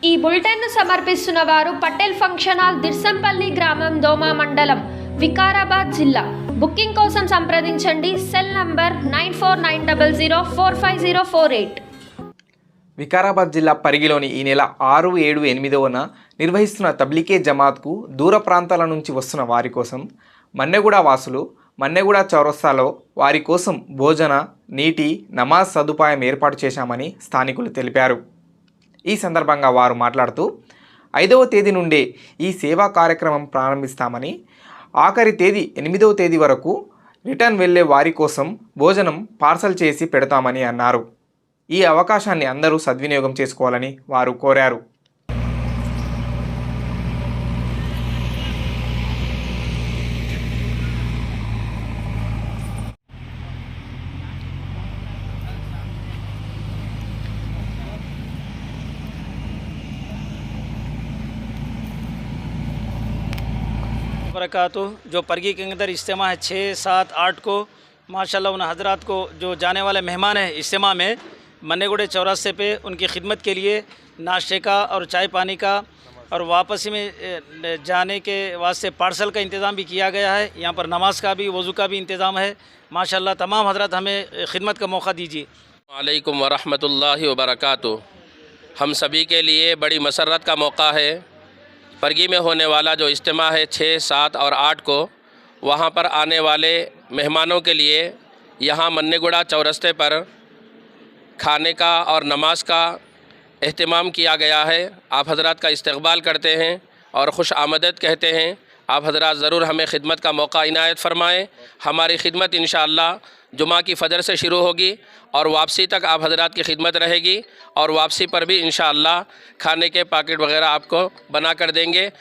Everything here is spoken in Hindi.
ఈ బులెటిన్ ను సమర్పిస్తున్న వారు పటేల్ ఫంక్షన్ హాల్ దిర్సంపల్లి గ్రామం దోమా మండలం వికారాబాద్ జిల్లా. బుకింగ్ కోసం సంప్రదించండి. Cell number 9490045048. వికారాబాద్ జిల్లా పరిగిలోని ఈ నెల 6, 7, 8న నిర్వహిస్తున్న తబ్లికే జమాత్కు దూర ప్రాంతాల నుంచి వస్తున్న వారి కోసం మన్నెగూడ వాసులు మన్నెగూడ చౌరస్తాలో వారి కోసం భోజన, నీటి, నమాజ్ సదుపాయం ఏర్పాటు చేశామని స్థానికులు తెలిపారు. ఈ సందర్భంగా వారు మాట్లాడుతూ 5వ తేదీ నుండే ఈ సేవా కార్యక్రమం ప్రారంభిస్తామని, ఆఖరి తేదీ 8వ తేదీ వరకు రిటర్న్ వెళ్లే వారి కోసం భోజనం పార్సల్ చేసి పెడతామని అన్నారు. ఈ అవకాశాన్ని అందరూ సద్వినియోగం చేసుకోవాలని వారు కోరారు. बरकातु जो परगी के अंदर इज्तिमा है 6, 7, 8 को माशाल्लाह उन हजरात को जो जाने वाले मेहमान हैं इज्तिमा में मन्नेगुड़े चौरास्ते पे उनकी खिदमत के लिए नाश्ते का और चाय पानी का और वापसी में जाने के वास्ते पार्सल का इंतज़ाम भी किया गया है। यहाँ पर नमाज का भी वज़ू का भी इंतज़ाम है। माशाल्लाह तमाम हजरात हमें खिदमत का मौका दीजिए। वालेकुम वरहमतुल्लाहि वबरकातुह। हम सभी के लिए बड़ी मसरत का मौका है। परगी में होने वाला जो इज्तिमा है 6, 7 और 8 को, वहाँ पर आने वाले मेहमानों के लिए यहाँ मन्नेगुड़ा चौरस्ते पर खाने का और नमाज का एहतमाम किया गया है। आप हजरात का इस्तकबाल करते हैं और खुश आमदीद कहते हैं। आप हजरात ज़रूर हमें खिदमत का मौका इनायत फ़रमाएँ। हमारी खिदमत इंशाअल्लाह जुमा की फ़जर से शुरू होगी और वापसी तक आप हजरात की खिदमत रहेगी और वापसी पर भी इंशाअल्लाह खाने के पैकेट वगैरह आपको बना कर देंगे।